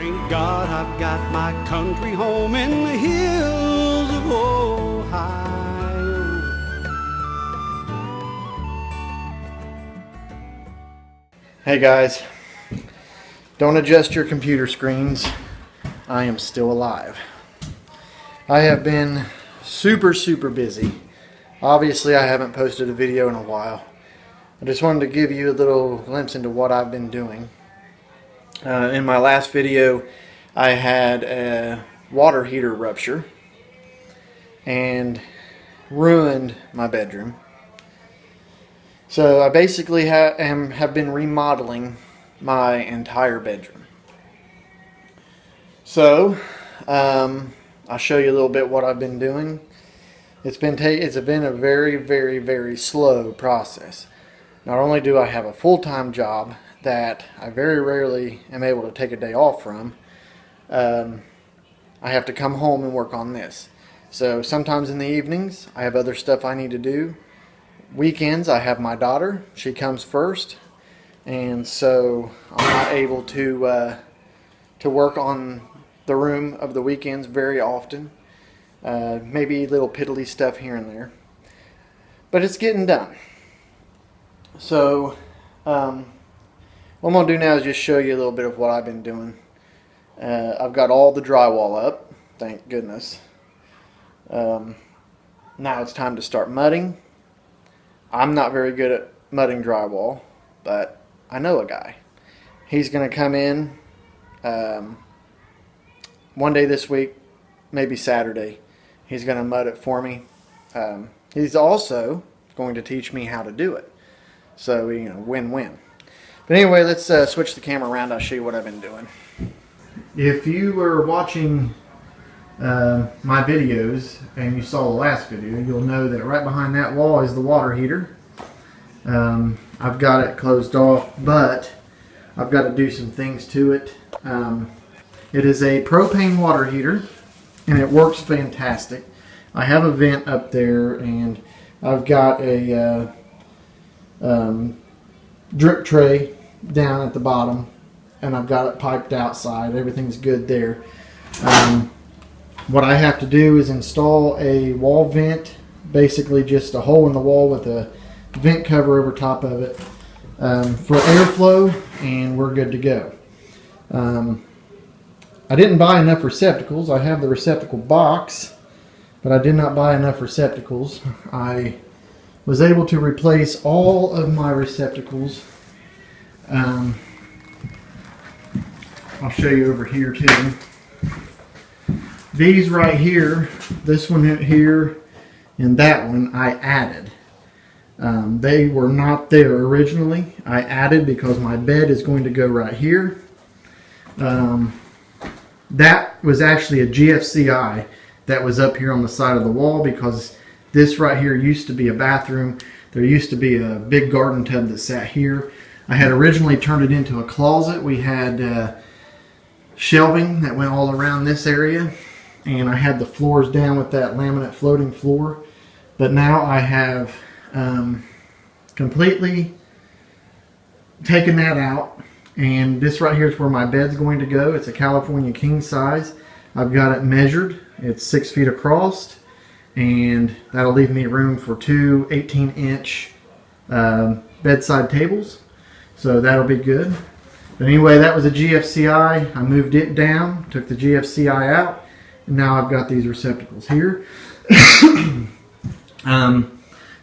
Thank God I've got my country home in the hills of Ohio. Hey guys, don't adjust your computer screens. I am still alive. I have been super busy. Obviously I haven't posted a video in a while. I just wanted to give you a little glimpse into what I've been doing. In my last video I had a water heater rupture and ruined my bedroom. So I basically have been remodeling my entire bedroom. So I'll show you a little bit what I've been doing. It's been a very slow process. Not only do I have a full-time job that I very rarely am able to take a day off from, I have to come home and work on this. So sometimes in the evenings I have other stuff I need to do. Weekends I have my daughter. She comes first, and so I'm not able to work on the room of the weekends very often. Maybe little piddly stuff here and there, but it's getting done. So what I'm going to do now is just show you a little bit of what I've been doing. I've got all the drywall up, thank goodness. Now it's time to start mudding. I'm not very good at mudding drywall, but I know a guy. He's going to come in one day this week, maybe Saturday. He's going to mud it for me. He's also going to teach me how to do it. So, you know, win-win. But anyway, let's switch the camera around. I'll show you what I've been doing. If you were watching my videos and you saw the last video, you'll know that right behind that wall is the water heater. I've got it closed off, but I've got to do some things to it. It is a propane water heater, and it works fantastic. I have a vent up there, and I've got a drip tray down at the bottom, and I've got it piped outside. Everything's good there. What I have to do is install a wall vent, basically just a hole in the wall with a vent cover over top of it for airflow, and we're good to go. I didn't buy enough receptacles. I have the receptacle box, but I did not buy enough receptacles. I was able to replace all of my receptacles. I'll show you over here too. These right here, this one here, and that one I added. They were not there originally. I added because my bed is going to go right here. That was actually a GFCI that was up here on the side of the wall, because this right here used to be a bathroom. There used to be a big garden tub that sat here. I had originally turned it into a closet. We had shelving that went all around this area, and I had the floors down with that laminate floating floor. But now I have completely taken that out, and this right here is where my bed's going to go. It's a California king size. I've got it measured. It's 6 feet across, and that'll leave me room for two 18-inch bedside tables. So that'll be good. But anyway, that was a GFCI. I moved it down, took the GFCI out, and now I've got these receptacles here.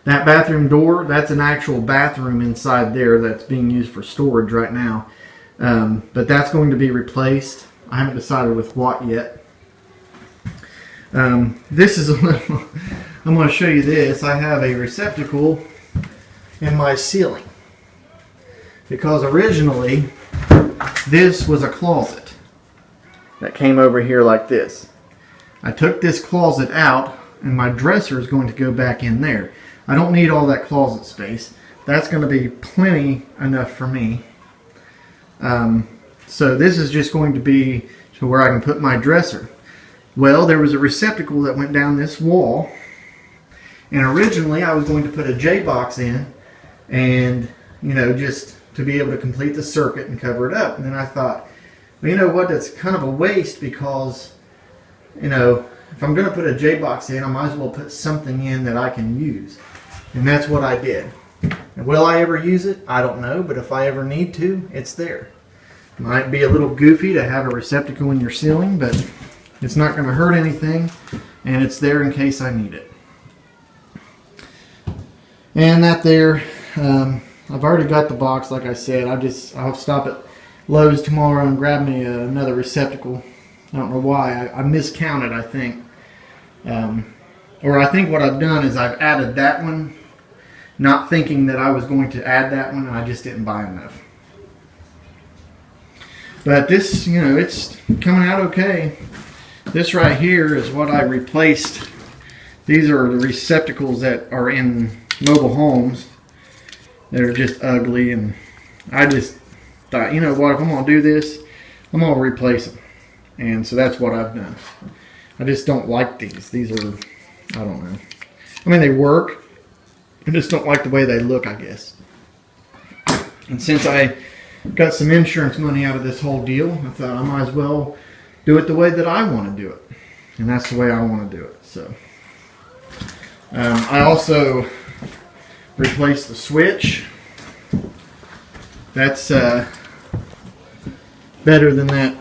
That bathroom door, that's an actual bathroom inside there that's being used for storage right now. But that's going to be replaced. I haven't decided with what yet. This is a little, I'm going to show you this. I have a receptacle in my ceiling, because originally this was a closet that came over here like this. I took this closet out, and my dresser is going to go back in there. I don't need all that closet space. That's going to be plenty enough for me. So this is just going to be to where I can put my dresser. Well, there was a receptacle that went down this wall, and originally I was going to put a J-box in, and you know, just to be able to complete the circuit and cover it up. And then I thought, But you know what? That's kind of a waste because, you know, if I'm going to put a J-box in, I might as well put something in that I can use. And that's what I did. And will I ever use it? I don't know, but if I ever need to, it's there. Might be a little goofy to have a receptacle in your ceiling, but it's not going to hurt anything, and it's there in case I need it. And that there, I've already got the box, like I said. I'll stop at Lowe's tomorrow and grab me another receptacle. I don't know why. I miscounted, I think. Or I think what I've done is I've added that one, not thinking that I was going to add that one, and I just didn't buy enough. But this, you know, it's coming out okay. This right here is what I replaced. These are the receptacles that are in mobile homes. They're just ugly, and I just thought, you know what, if I'm going to do this, I'm going to replace them. And so that's what I've done. I just don't like these. These are, I don't know. I mean, they work. I just don't like the way they look, I guess. And since I got some insurance money out of this whole deal, I thought I might as well do it the way that I want to do it. And that's the way I want to do it. So I also replaced the switch. That's better than that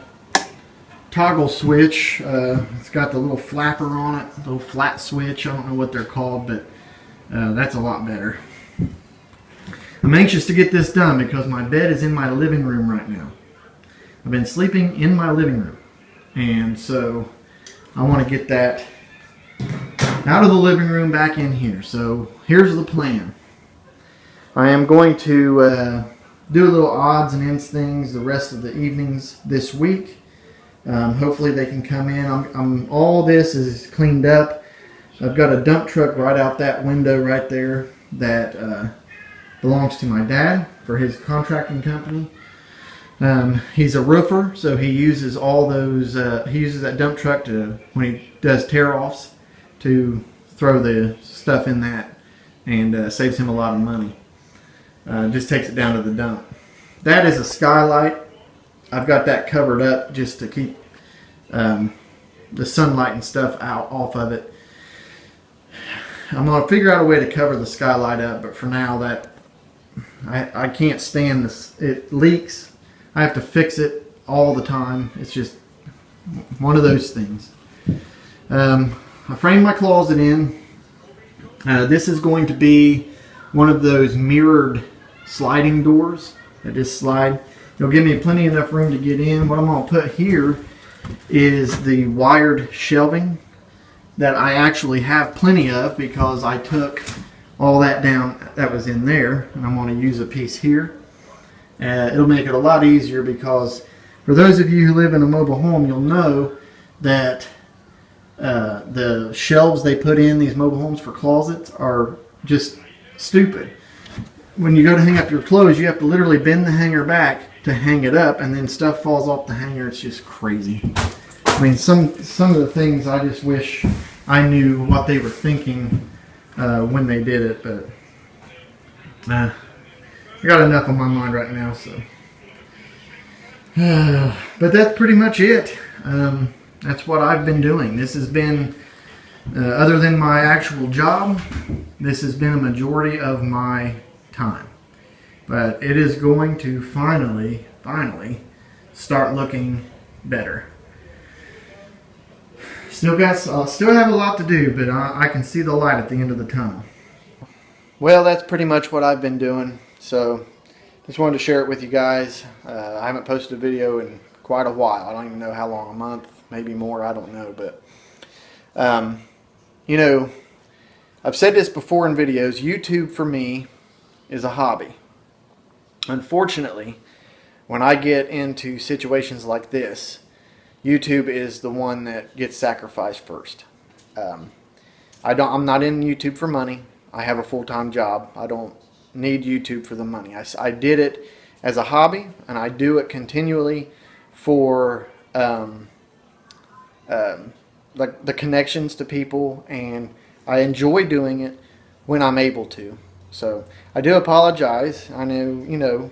toggle switch. It's got the little flapper on it, little flat switch. I don't know what they're called, but that's a lot better. I'm anxious to get this done because my bed is in my living room right now. I've been sleeping in my living room, and so I want to get that out of the living room back in here. So here's the plan. I am going to do a little odds and ends things the rest of the evenings this week. Hopefully they can come in. All this is cleaned up. I've got a dump truck right out that window right there that belongs to my dad for his contracting company. He's a roofer, so he uses all those. He uses that dump truck to, when he does tear-offs, to throw the stuff in that, and saves him a lot of money. Just takes it down to the dump. That is a skylight. I've got that covered up just to keep the sunlight and stuff off of it. I'm going to figure out a way to cover the skylight up, but for now that I can't stand this. It leaks. I have to fix it all the time. It's just one of those things. I framed my closet in. This is going to be one of those mirrored sliding doors that just slide. It'll give me plenty enough room to get in. What I'm going to put here is the wired shelving that I actually have plenty of because I took all that down that was in there, and I'm going to use a piece here. It'll make it a lot easier because for those of you who live in a mobile home, you'll know that the shelves they put in these mobile homes for closets are just stupid. When you go to hang up your clothes, you have to literally bend the hanger back to hang it up, and then stuff falls off the hanger. It's just crazy. I mean, some of the things I just wish I knew what they were thinking when they did it, but I got enough on my mind right now. So, but that's pretty much it. That's what I've been doing. This has been, other than my actual job, this has been a majority of my time. But it is going to finally start looking better. Still have a lot to do, but I can see the light at the end of the tunnel. Well, that's pretty much what I've been doing. So just wanted to share it with you guys. I haven't posted a video in quite a while. I don't even know how long, a month, maybe more, I don't know. But, you know, I've said this before in videos, YouTube for me is a hobby. Unfortunately, when I get into situations like this, YouTube is the one that gets sacrificed first. I'm not in YouTube for money. I have a full-time job. I don't need YouTube for the money. I did it as a hobby, and I do it continually for like the connections to people, and I enjoy doing it when I'm able to. So I do apologize. I know, you know,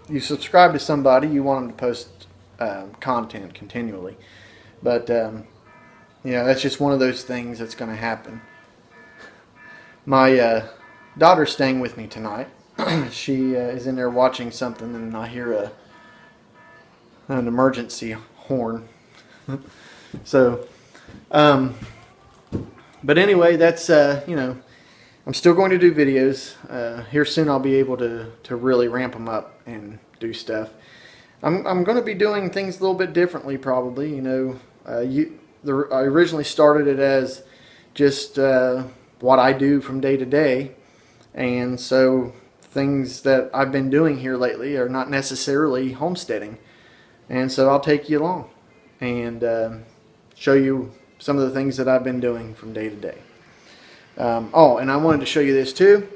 you subscribe to somebody, you want them to post content continually. But you know, that's just one of those things that's going to happen. My daughter's staying with me tonight. She is in there watching something, and I hear an emergency horn. So, but anyway, that's you know, I'm still going to do videos. Here soon I'll be able to really ramp them up and do stuff. I'm going to be doing things a little bit differently, probably. You know, I originally started it as just what I do from day to day, and so things that I've been doing here lately are not necessarily homesteading, and so I'll take you along and show you some of the things that I've been doing from day to day. Oh, and I wanted to show you this too.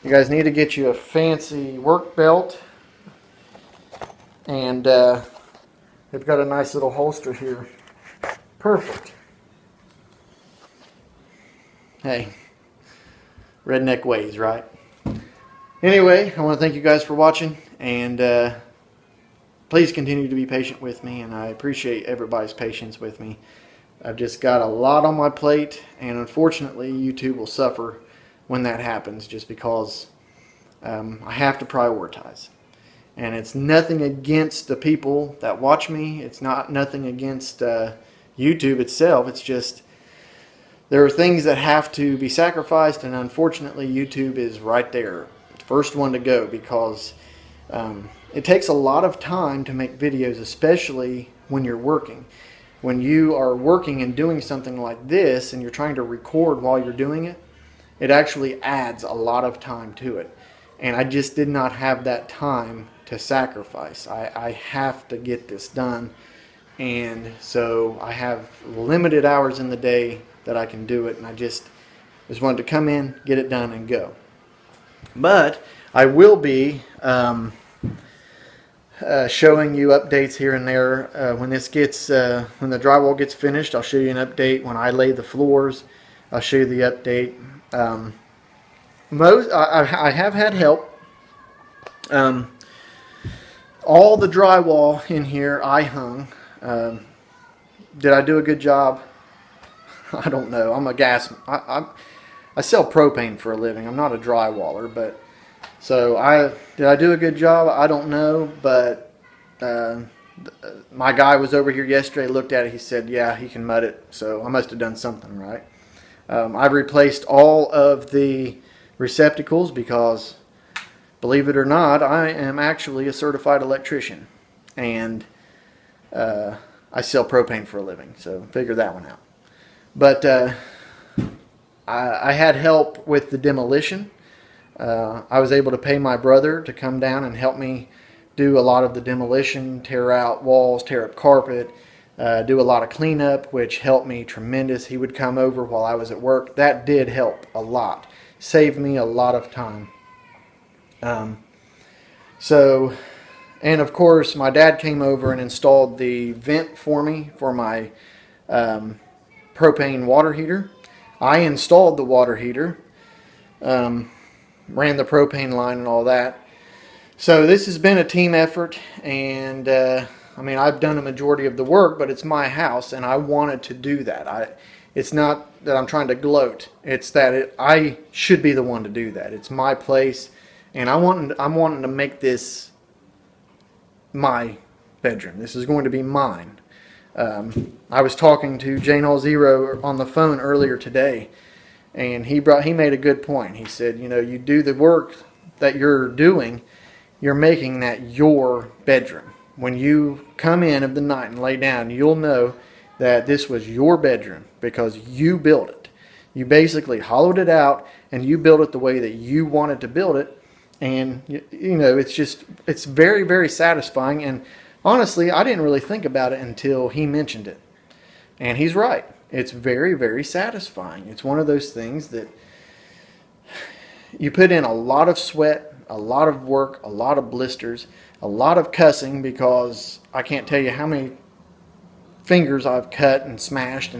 You guys need to get you a fancy work belt, and they've got a nice little holster here. Perfect. Hey, redneck ways, right? Anyway, I want to thank you guys for watching, and please continue to be patient with me, and I appreciate everybody's patience with me. I've just got a lot on my plate, and unfortunately YouTube will suffer when that happens, just because I have to prioritize. And it's nothing against the people that watch me. It's nothing against YouTube itself. It's just there are things that have to be sacrificed, and unfortunately YouTube is right there, first one to go, because it takes a lot of time to make videos, especially when you're working. When you are working and doing something like this and you're trying to record while you're doing it, it actually adds a lot of time to it. And I just did not have that time to sacrifice. I have to get this done, and so I have limited hours in the day that I can do it, and I just wanted to come in, get it done, and go. But I will be showing you updates here and there when this gets when the drywall gets finished. I'll show you an update when I lay the floors. I'll show you the update. I have had help. All the drywall in here I hung. Did I do a good job? I don't know. I'm a gas. I sell propane for a living. I'm not a drywaller, but so did I do a good job? I don't know, but my guy was over here yesterday, looked at it, he said, yeah, he can mud it, so I must have done something right. I've replaced all of the receptacles because, believe it or not, I am actually a certified electrician, and I sell propane for a living, so figure that one out. But I had help with the demolition. I was able to pay my brother to come down and help me do a lot of the demolition, tear out walls, tear up carpet, do a lot of cleanup, which helped me tremendous. He would come over while I was at work. That did help a lot. Saved me a lot of time. And of course, my dad came over and installed the vent for me for my propane water heater. I installed the water heater. Ran the propane line and all that. So this has been a team effort, and I mean, I've done a majority of the work, but it's my house and I wanted to do that. It's not that I'm trying to gloat. It's that I should be the one to do that. It's my place, and I'm wanting to make this my bedroom. This is going to be mine. I was talking to Jane Zero on the phone earlier today, and he made a good point. He said, you know, you do the work that you're doing, you're making that your bedroom. When you come in of the night and lay down, you'll know that this was your bedroom because you built it. You basically hollowed it out and you built it the way that you wanted to build it. And, you know, it's very, very satisfying. And honestly, I didn't really think about it until he mentioned it. And he's right. It's very, very satisfying. It's one of those things that you put in a lot of sweat, a lot of work, a lot of blisters, a lot of cussing, because I can't tell you how many fingers I've cut and smashed.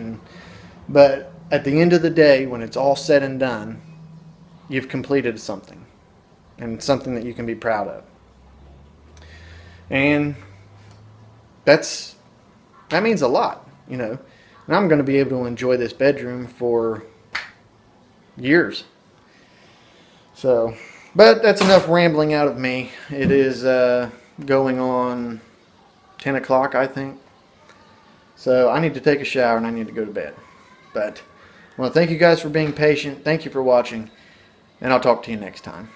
But at the end of the day, when it's all said and done, you've completed something, and something that you can be proud of. And that means a lot, you know. And I'm going to be able to enjoy this bedroom for years. So, but that's enough rambling out of me. It is going on 10 o'clock, I think. So I need to take a shower and I need to go to bed. But I want to thank you guys for being patient. Thank you for watching. And I'll talk to you next time.